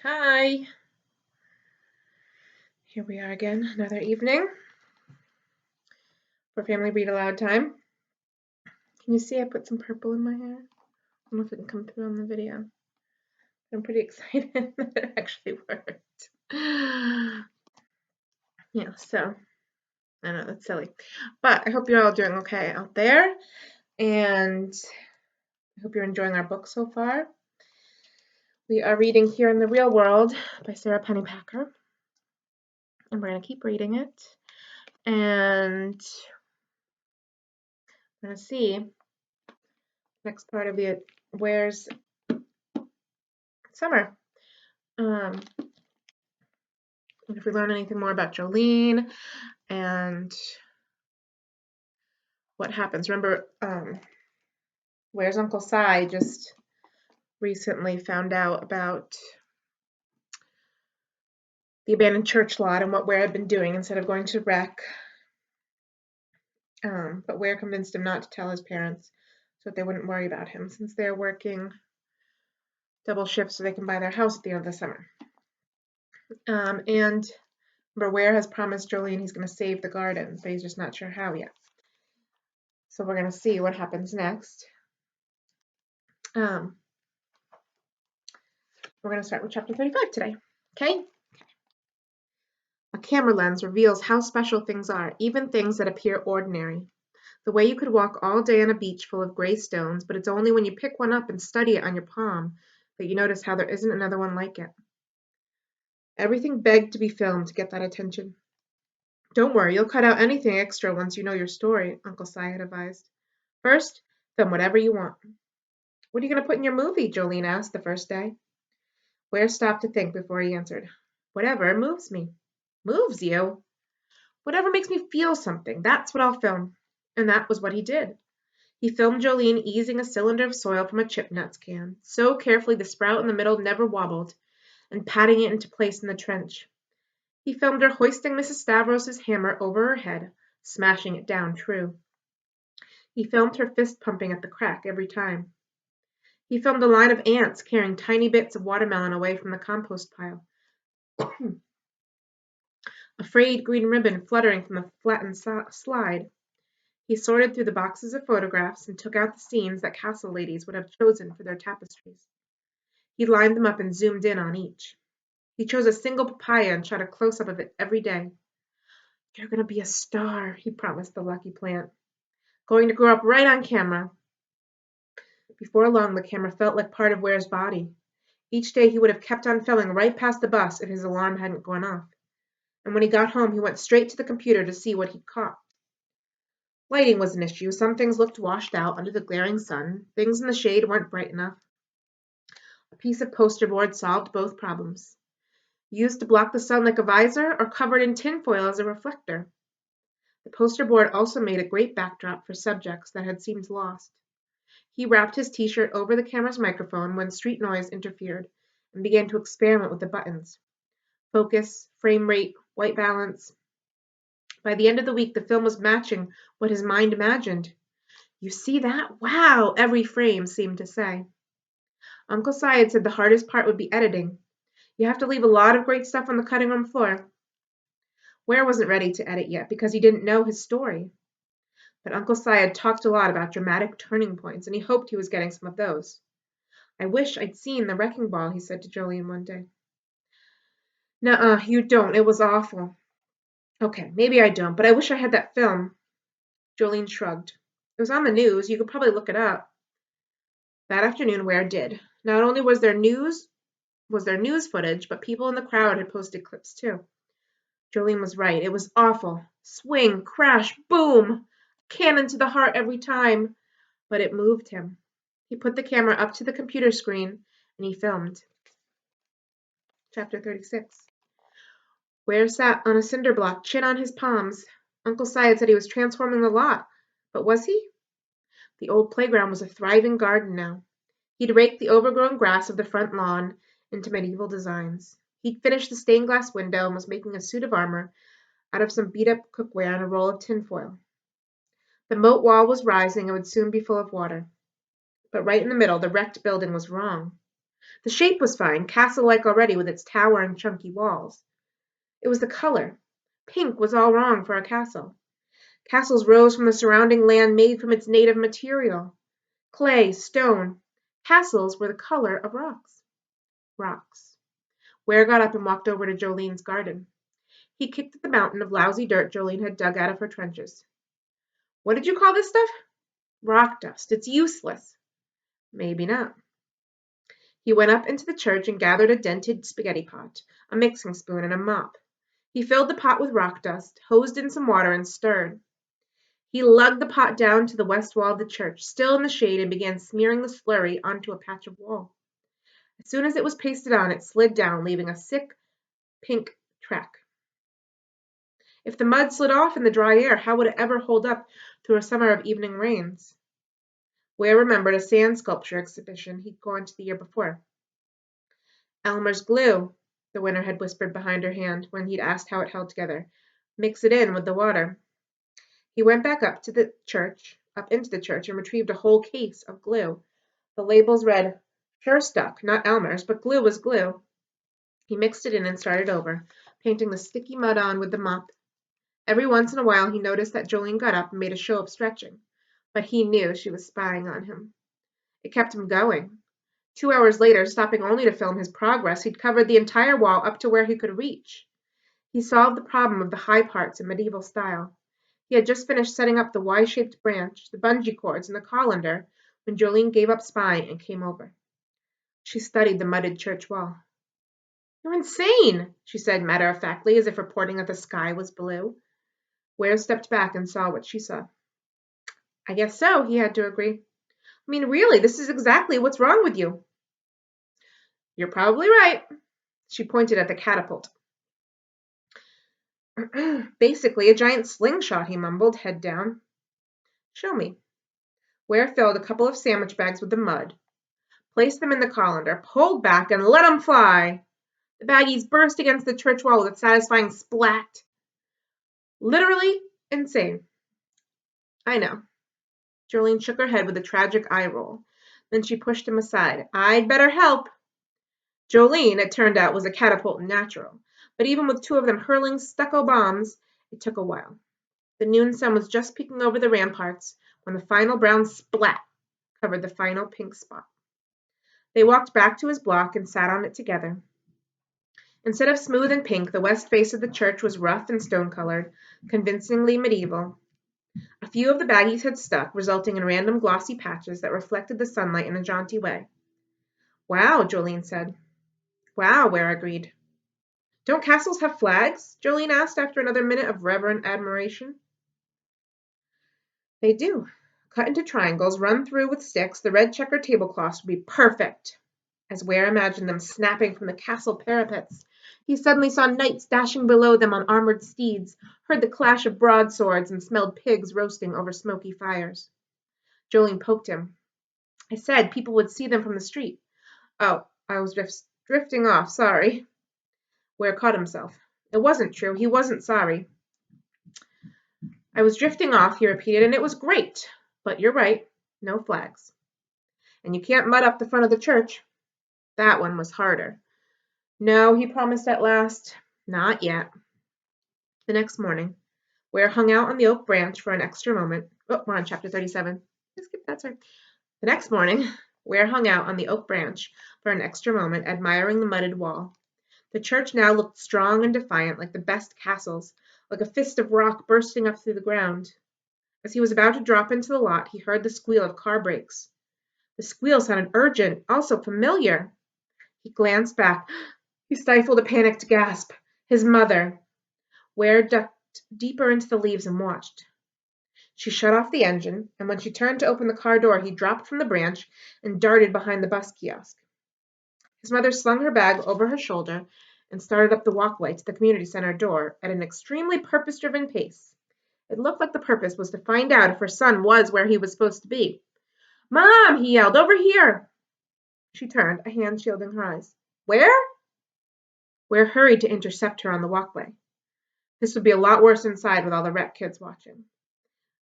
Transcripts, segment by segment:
Hi, here we are again, another evening for family read aloud time. Can you see I put some purple in my hair? I don't know if it can come through on the video. I'm pretty excited that it actually worked. Yeah, so I know that's silly, but I hope you're all doing okay out there, and I hope you're enjoying our book so far. We are reading Here in the Real World by Sarah Pennypacker, and we're going to keep reading it, and we're going to see next part of the Where's Summer. And if we learn anything more about Jolene and what happens. Remember, Where's Uncle Si just recently found out about the abandoned church lot and what Where had been doing instead of going to rec. But Where convinced him not to tell his parents so that they wouldn't worry about him since they're working double shifts so they can buy their house at the end of the summer. And remember, Where has promised Jolene he's going to save the garden, but he's just not sure how yet. So we're going to see what happens next. We're going to start with chapter 35 today, okay? A camera lens reveals how special things are, even things that appear ordinary. The way you could walk all day on a beach full of gray stones, but it's only when you pick one up and study it on your palm that you notice how there isn't another one like it. Everything begged to be filmed to get that attention. Don't worry, you'll cut out anything extra once you know your story, Uncle Si had advised. First, film whatever you want. What are you going to put in your movie? Jolene asked the first day. Ware stopped to think before he answered. Whatever moves me. Moves you? Whatever makes me feel something, that's what I'll film. And that was what he did. He filmed Jolene easing a cylinder of soil from a chip nuts can, so carefully the sprout in the middle never wobbled, and patting it into place in the trench. He filmed her hoisting Mrs. Stavros' hammer over her head, smashing it down true. He filmed her fist pumping at the crack every time. He filmed a line of ants carrying tiny bits of watermelon away from the compost pile. A frayed green ribbon fluttering from the flattened slide. He sorted through the boxes of photographs and took out the scenes that castle ladies would have chosen for their tapestries. He lined them up and zoomed in on each. He chose a single papaya and shot a close-up of it every day. You're going to be a star, he promised the lucky plant. Going to grow up right on camera. Before long, the camera felt like part of Ware's body. Each day he would have kept on filming right past the bus if his alarm hadn't gone off. And when he got home, he went straight to the computer to see what he'd caught. Lighting was an issue. Some things looked washed out under the glaring sun. Things in the shade weren't bright enough. A piece of poster board solved both problems. Used to block the sun like a visor or covered in tinfoil as a reflector. The poster board also made a great backdrop for subjects that had seemed lost. He wrapped his t-shirt over the camera's microphone when street noise interfered and began to experiment with the buttons. Focus, frame rate, white balance. By the end of the week, the film was matching what his mind imagined. You see that? Wow, every frame seemed to say. Uncle Si had said the hardest part would be editing. You have to leave a lot of great stuff on the cutting room floor. Ware wasn't ready to edit yet because he didn't know his story. But Uncle Si had talked a lot about dramatic turning points, and he hoped he was getting some of those. I wish I'd seen the wrecking ball, he said to Jolene one day. Nuh-uh, you don't. It was awful. Okay, maybe I don't, but I wish I had that film. Jolene shrugged. It was on the news. You could probably look it up. That afternoon, Ware did. Not only was there news footage, but people in the crowd had posted clips too. Jolene was right. It was awful. Swing, crash, boom! Cannon to the heart every time. But it moved him. He put the camera up to the computer screen and he filmed. Chapter 36. Ware sat on a cinder block, chin on his palms. Uncle Si had said he was transforming the lot. But was he? The old playground was a thriving garden now. He'd raked the overgrown grass of the front lawn into medieval designs. He'd finished the stained glass window and was making a suit of armor out of some beat-up cookware and a roll of tinfoil. The moat wall was rising and would soon be full of water. But right in the middle, the wrecked building was wrong. The shape was fine, castle-like already with its tower and chunky walls. It was the color. Pink was all wrong for a castle. Castles rose from the surrounding land made from its native material. Clay, stone. Castles were the color of rocks. Rocks. Ware got up and walked over to Jolene's garden. He kicked at the mountain of lousy dirt Jolene had dug out of her trenches. What did you call this stuff? Rock dust. It's useless. Maybe not. He went up into the church and gathered a dented spaghetti pot, a mixing spoon, and a mop. He filled the pot with rock dust, hosed in some water, and stirred. He lugged the pot down to the west wall of the church, still in the shade, and began smearing the slurry onto a patch of wall. As soon as it was pasted on, it slid down, leaving a sick pink track. If the mud slid off in the dry air, how would it ever hold up through a summer of evening rains? Ware remembered a sand sculpture exhibition he'd gone to the year before. Elmer's glue, the winner had whispered behind her hand when he'd asked how it held together. Mix it in with the water. He went back up into the church, and retrieved a whole case of glue. The labels read, "Sure stuck, not Elmer's, but glue was glue." He mixed it in and started over, painting the sticky mud on with the mop. Every once in a while he noticed that Jolene got up and made a show of stretching, but he knew she was spying on him. It kept him going. 2 hours later, stopping only to film his progress, he'd covered the entire wall up to where he could reach. He solved the problem of the high parts in medieval style. He had just finished setting up the Y-shaped branch, the bungee cords, and the colander when Jolene gave up spying and came over. She studied the mudded church wall. "You're insane," she said matter-of-factly, as if reporting that the sky was blue. Ware stepped back and saw what she saw. "I guess so," he had to agree. "I mean, really, this is exactly what's wrong with you." "You're probably right." She pointed at the catapult. "Basically a giant slingshot," he mumbled, head down. "Show me." Ware filled a couple of sandwich bags with the mud, placed them in the colander, pulled back, and let them fly. The baggies burst against the church wall with a satisfying splat. "Literally insane." "I know." Jolene shook her head with a tragic eye roll. Then she pushed him aside. "I'd better help." Jolene, it turned out, was a catapult natural, but even with 2 of them hurling stucco bombs, it took a while. The noon sun was just peeking over the ramparts when the final brown splat covered the final pink spot. They walked back to his block and sat on it together. Instead of smooth and pink, the west face of the church was rough and stone-colored, convincingly medieval. A few of the baggies had stuck, resulting in random glossy patches that reflected the sunlight in a jaunty way. "Wow," Jolene said. "Wow," Ware agreed. "Don't castles have flags?" Jolene asked after another minute of reverent admiration. "They do. Cut into triangles, run through with sticks, the red checkered tablecloths would be perfect." As Ware imagined them snapping from the castle parapets, he suddenly saw knights dashing below them on armored steeds, heard the clash of broadswords, and smelled pigs roasting over smoky fires. Jolene poked him. "I said people would see them from the street." "Oh, I was drifting off, sorry." Ware caught himself. It wasn't true. He wasn't sorry. "I was drifting off," he repeated, "and it was great. But you're right. No flags. And you can't mud up the front of the church." That one was harder. "No," he promised at last. "Not yet." The next morning, Ware hung out on the oak branch for an extra moment. Oh, we're on chapter 37. Skip that, sorry. The next morning, Ware hung out on the oak branch for an extra moment, admiring the mudded wall. The church now looked strong and defiant, like the best castles, like a fist of rock bursting up through the ground. As he was about to drop into the lot, he heard the squeal of car brakes. The squeal sounded urgent, also familiar. He glanced back. He stifled a panicked gasp. His mother. Ware ducked deeper into the leaves and watched. She shut off the engine, and when she turned to open the car door, he dropped from the branch and darted behind the bus kiosk. His mother slung her bag over her shoulder and started up the walkway to the community center door at an extremely purpose-driven pace. It looked like the purpose was to find out if her son was where he was supposed to be. "Mom!" he yelled. "Over here!" She turned, a hand shielding her eyes. "Where?" Ware hurried to intercept her on the walkway. This would be a lot worse inside with all the rep kids watching.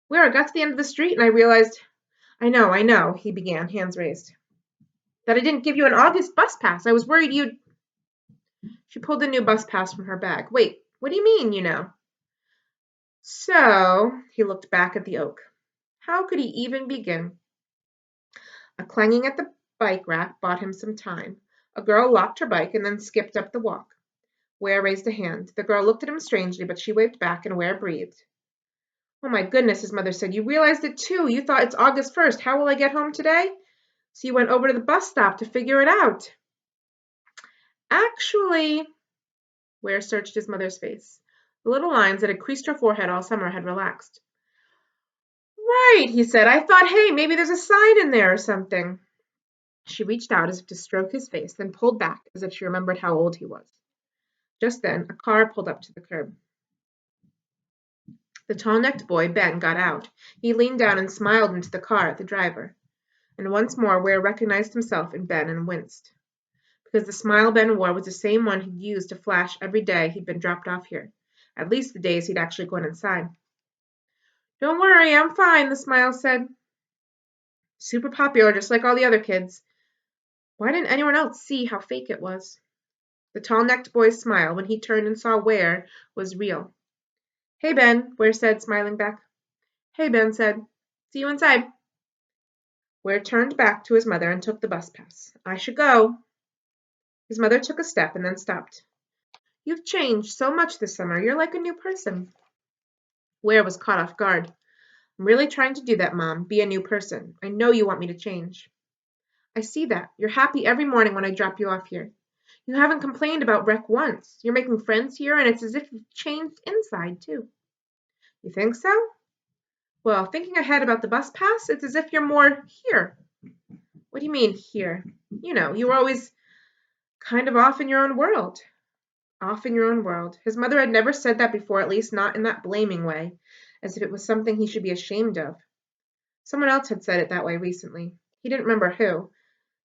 "Where I got to the end of the street and I realized—" I know," he began, hands raised. That I didn't give you an August bus pass. I was worried you'd... She pulled a new bus pass from her bag. Wait, what do you mean, you know? So, he looked back at the oak. How could he even begin? A clanging at the bike rack bought him some time. A girl locked her bike and then skipped up the walk. Ware raised a hand. The girl looked at him strangely, but she waved back, and Ware breathed. Oh my goodness, his mother said. You realized it too. You thought it's August 1st. How will I get home today? So you went over to the bus stop to figure it out. Actually, Ware searched his mother's face. The little lines that had creased her forehead all summer had relaxed. Right, he said. I thought, hey, maybe there's a sign in there or something. She reached out as if to stroke his face, then pulled back as if she remembered how old he was. Just then, a car pulled up to the curb. The tall-necked boy, Ben, got out. He leaned down and smiled into the car at the driver. And once more Ware recognized himself in Ben and winced. Because the smile Ben wore was the same one he'd used to flash every day he'd been dropped off here. At least the days he'd actually gone inside. Don't worry, I'm fine, the smile said. Super popular, just like all the other kids. Why didn't anyone else see how fake it was? The tall-necked boy's smile, when he turned and saw Ware, was real. Hey, Ben, Ware said, smiling back. Hey, Ben said. See you inside. Ware turned back to his mother and took the bus pass. I should go. His mother took a step and then stopped. You've changed so much this summer. You're like a new person. Ware was caught off guard. I'm really trying to do that, Mom. Be a new person. I know you want me to change. I see that. You're happy every morning when I drop you off here. You haven't complained about Rec once. You're making friends here, and it's as if you've changed inside, too. You think so? Well, thinking ahead about the bus pass, it's as if you're more here. What do you mean, here? You know, you were always kind of off in your own world. Off in your own world. His mother had never said that before, at least not in that blaming way, as if it was something he should be ashamed of. Someone else had said it that way recently. He didn't remember who,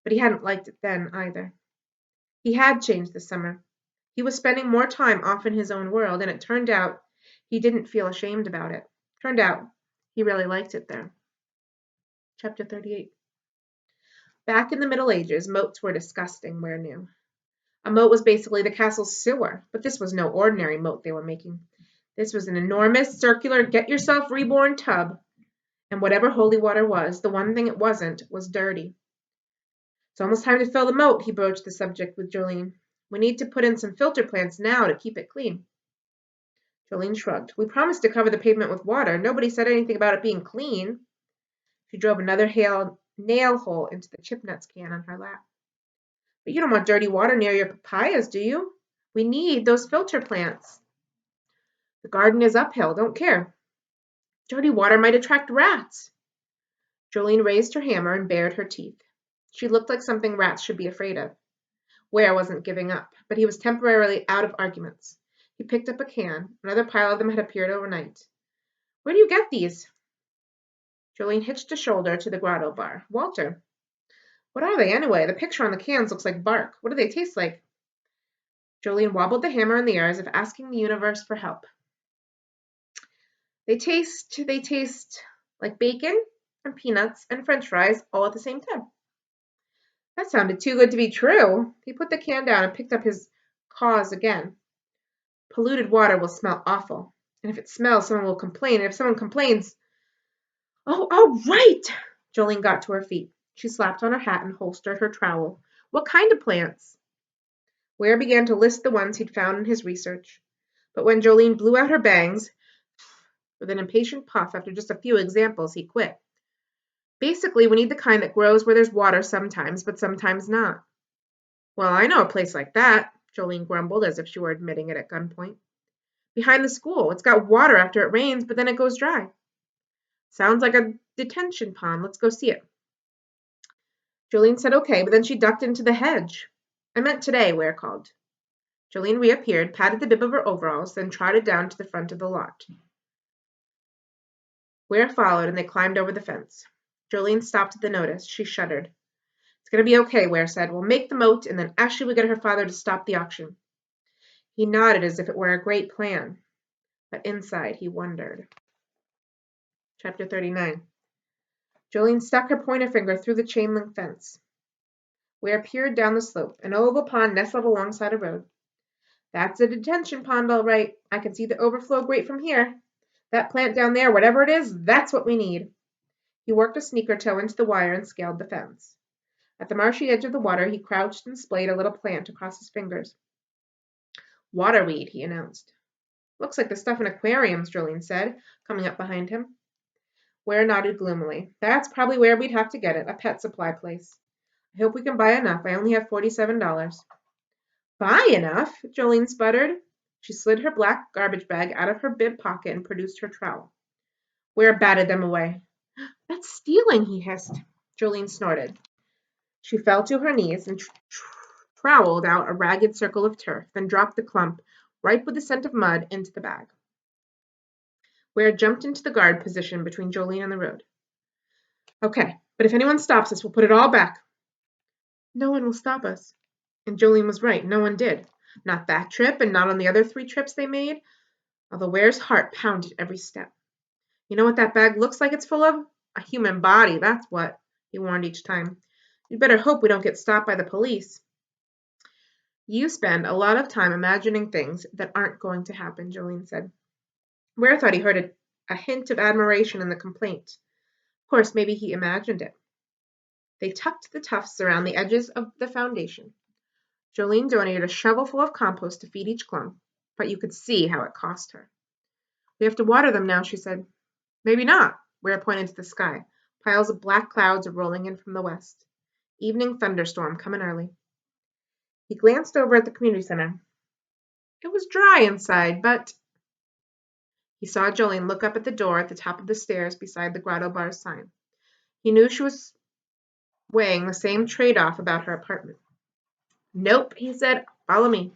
but he hadn't liked it then either. He had changed this summer. He was spending more time off in his own world, and it turned out he didn't feel ashamed about it. Turned out he really liked it there. Chapter 38. Back in the Middle Ages, moats were disgusting, Ware knew. A moat was basically the castle's sewer, but this was no ordinary moat they were making. This was an enormous, circular, get-yourself-reborn tub, and whatever holy water was, the one thing it wasn't, was dirty. It's almost time to fill the moat, he broached the subject with Jolene. We need to put in some filter plants now to keep it clean. Jolene shrugged. We promised to cover the pavement with water. Nobody said anything about it being clean. She drove another nail hole into the chip nuts can on her lap. But you don't want dirty water near your papayas, do you? We need those filter plants. The garden is uphill. Don't care. Dirty water might attract rats. Jolene raised her hammer and bared her teeth. She looked like something rats should be afraid of. Ware wasn't giving up, but he was temporarily out of arguments. He picked up a can. Another pile of them had appeared overnight. Where do you get these? Jolene hitched a shoulder to the grotto bar. Walter. What are they anyway? The picture on the cans looks like bark. What do they taste like? Jolene wobbled the hammer in the air as if asking the universe for help. They taste like bacon and peanuts and french fries all at the same time. That sounded too good to be true. He put the can down and picked up his cause again. Polluted water will smell awful. And if it smells, someone will complain. And if someone complains... Oh, right! Jolene got to her feet. She slapped on her hat and holstered her trowel. What kind of plants? Ware began to list the ones he'd found in his research. But when Jolene blew out her bangs, with an impatient puff after just a few examples, he quit. Basically, we need the kind that grows where there's water sometimes, but sometimes not. Well, I know a place like that, Jolene grumbled as if she were admitting it at gunpoint. Behind the school. It's got water after it rains, but then it goes dry. Sounds like a detention pond. Let's go see it. Jolene said okay, but then she ducked into the hedge. I meant today, Ware called. Jolene reappeared, patted the bib of her overalls, then trotted down to the front of the lot. Ware followed, and they climbed over the fence. Jolene stopped at the notice. She shuddered. It's going to be okay, Ware said. We'll make the moat, and then Ashley will get her father to stop the auction. He nodded as if it were a great plan, but inside he wondered. Chapter 39. Jolene stuck her pointer finger through the chain-link fence. Ware peered down the slope. An oval pond nestled alongside a road. That's a detention pond, all right. I can see the overflow grate from here. That plant down there, whatever it is, that's what we need. He worked a sneaker toe into the wire and scaled the fence. At the marshy edge of the water, he crouched and splayed a little plant across his fingers. Waterweed, he announced. Looks like the stuff in aquariums, Jolene said, coming up behind him. Ware nodded gloomily. That's probably where we'd have to get it, a pet supply place. I hope we can buy enough. I only have $47. Buy enough? Jolene sputtered. She slid her black garbage bag out of her bib pocket and produced her trowel. Ware batted them away. That's stealing, he hissed. Jolene snorted. She fell to her knees and troweled out a ragged circle of turf, then dropped the clump, ripe with the scent of mud, into the bag. Ware jumped into the guard position between Jolene and the road. Okay, but if anyone stops us, we'll put it all back. No one will stop us. And Jolene was right, no one did. Not that trip, and not on the other 3 trips they made, although Ware's heart pounded every step. You know what that bag looks like it's full of? A human body, that's what, he warned each time. You'd better hope we don't get stopped by the police. You spend a lot of time imagining things that aren't going to happen, Jolene said. Ware thought he heard a hint of admiration in the complaint. Of course, maybe he imagined it. They tucked the tufts around the edges of the foundation. Jolene donated a shovelful of compost to feed each clump, but you could see how it cost her. We have to water them now, she said. Maybe not, Ware pointed to the sky. Piles of black clouds are rolling in from the west. Evening thunderstorm coming early. He glanced over at the community center. It was dry inside, but... He saw Jolene look up at the door at the top of the stairs beside the grotto bar's sign. He knew she was weighing the same trade-off about her apartment. Nope, he said. Follow me.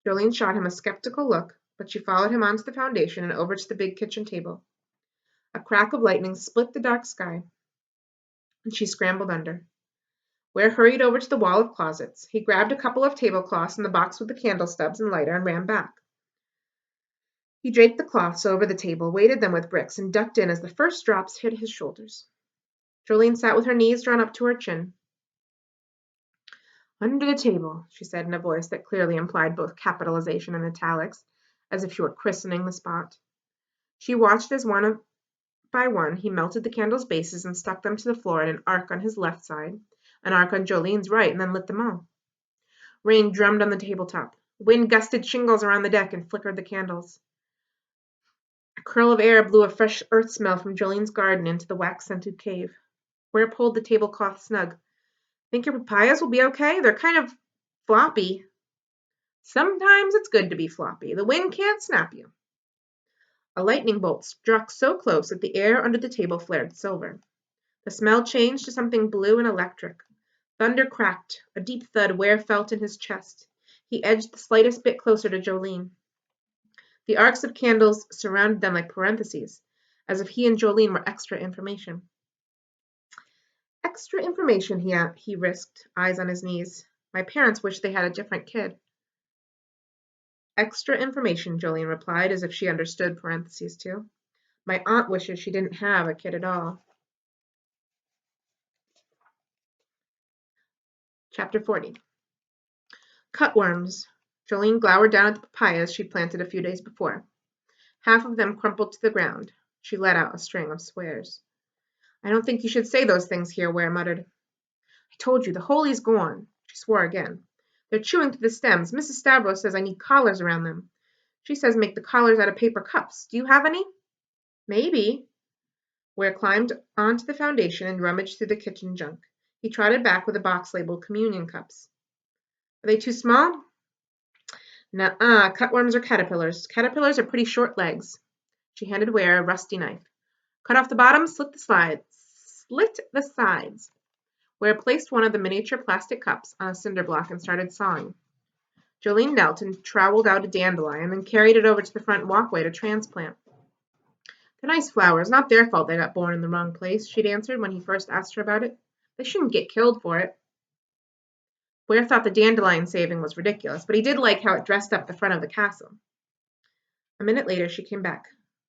Jolene shot him a skeptical look, but she followed him onto the foundation and over to the big kitchen table. A crack of lightning split the dark sky, and she scrambled under. Ware hurried over to the wall of closets. He grabbed a couple of tablecloths and the box with the candle stubs and lighter and ran back. He draped the cloths over the table, weighted them with bricks, and ducked in as the first drops hit his shoulders. Jolene sat with her knees drawn up to her chin. Under the table, she said in a voice that clearly implied both capitalization and italics, as if she were christening the spot. She watched as one by one he melted the candles' bases and stuck them to the floor in an arc on his left side, an arc on Jolene's right, and then lit them all. Rain drummed on the tabletop. Wind gusted shingles around the deck and flickered the candles. A curl of air blew a fresh earth smell from Jolene's garden into the wax-scented cave. Ware pulled the tablecloth snug. Think your papayas will be okay? They're kind of floppy. Sometimes it's good to be floppy. The wind can't snap you. A lightning bolt struck so close that the air under the table flared silver. The smell changed to something blue and electric. Thunder cracked, a deep thud Ware felt in his chest. He edged the slightest bit closer to Jolene. The arcs of candles surrounded them like parentheses, as if he and Jolene were extra information. Extra information, he risked, eyes on his knees. My parents wish they had a different kid. Extra information, Jolene replied, as if she understood parentheses too. My aunt wishes she didn't have a kid at all. Chapter 40. Cutworms. Jolene glowered down at the papayas she'd planted a few days before. Half of them crumpled to the ground. She let out a string of swears. I don't think you should say those things here, Ware muttered. I told you, the holy's gone. She swore again. They're chewing through the stems. Mrs. Stavros says I need collars around them. She says make the collars out of paper cups. Do you have any? Maybe. Ware climbed onto the foundation and rummaged through the kitchen junk. He trotted back with a box labeled communion cups. Are they too small? Nuh-uh, cutworms are caterpillars. Caterpillars are pretty short legs. She handed Ware a rusty knife. Cut off the bottom, slit the sides. Ware placed one of the miniature plastic cups on a cinder block and started sawing. Jolene knelt and troweled out a dandelion, then carried it over to the front walkway to transplant. They're nice flowers. Not their fault they got born in the wrong place, she'd answered when he first asked her about it. They shouldn't get killed for it. Ware thought the dandelion saving was ridiculous, but he did like how it dressed up the front of the castle. A minute later, she came back.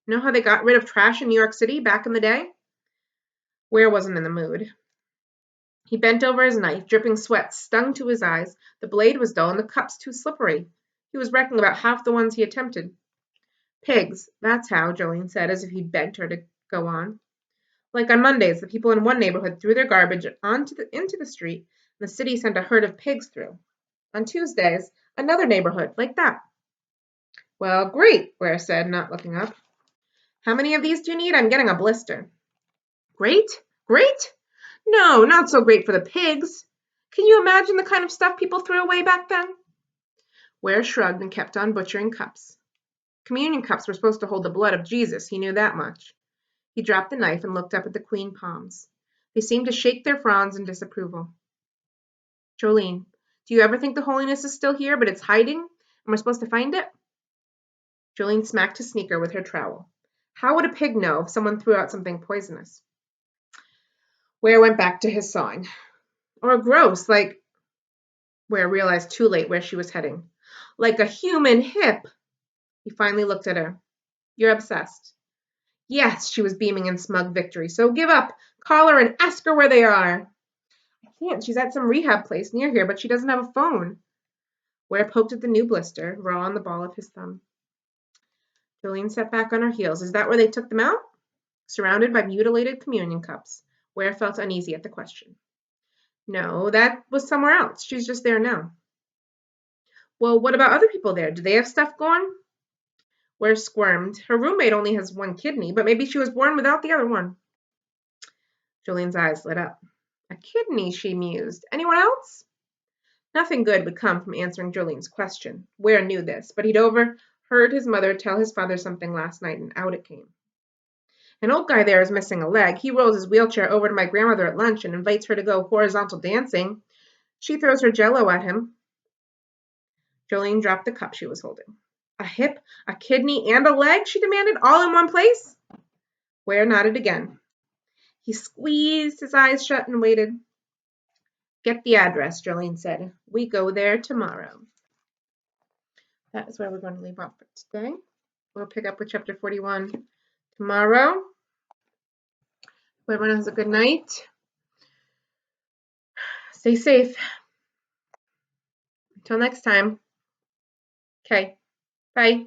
Know how they got rid of trash in New York City back in the day? Ware wasn't in the mood. He bent over his knife, dripping sweat stung to his eyes. The blade was dull and the cups too slippery. He was wrecking about half the ones he attempted. Pigs, that's how, Jolene said, as if he begged her to go on. Like on Mondays, the people in one neighborhood threw their garbage into the street, and the city sent a herd of pigs through. On Tuesdays, another neighborhood, like that. Well, great, Ware said, not looking up. How many of these do you need? I'm getting a blister. Great? Great? No, not so great for the pigs. Can you imagine the kind of stuff people threw away back then? Ware shrugged and kept on butchering cups. Communion cups were supposed to hold the blood of Jesus, he knew that much. He dropped the knife and looked up at the queen palms. They seemed to shake their fronds in disapproval. Jolene, do you ever think the holiness is still here, but it's hiding, and we're supposed to find it? Jolene smacked his sneaker with her trowel. How would a pig know if someone threw out something poisonous? Ware went back to his sawing. Or gross, like... Ware realized too late where she was heading. Like a human hip. He finally looked at her. You're obsessed. Yes, she was beaming in smug victory. So give up. Call her and ask her where they are. I can't. She's at some rehab place near here, but she doesn't have a phone. Ware poked at the new blister, raw on the ball of his thumb. Jolene sat back on her heels. Is that where they took them out? Surrounded by mutilated communion cups, Ware felt uneasy at the question. No, that was somewhere else. She's just there now. Well, what about other people there? Do they have stuff going? Ware squirmed. Her roommate only has one kidney, but maybe she was born without the other one. Jolene's eyes lit up. A kidney, she mused. Anyone else? Nothing good would come from answering Jolene's question. Ware knew this, but he'd overheard his mother tell his father something last night, and out it came. An old guy there is missing a leg. He rolls his wheelchair over to my grandmother at lunch and invites her to go horizontal dancing. She throws her jello at him. Jolene dropped the cup she was holding. A hip, a kidney, and a leg, she demanded, all in one place? Ware nodded again. He squeezed his eyes shut and waited. Get the address, Jolene said. We go there tomorrow. That is where we're going to leave off for today. We'll pick up with chapter 41 tomorrow. Hope everyone has a good night. Stay safe. Until next time. Okay. Bye.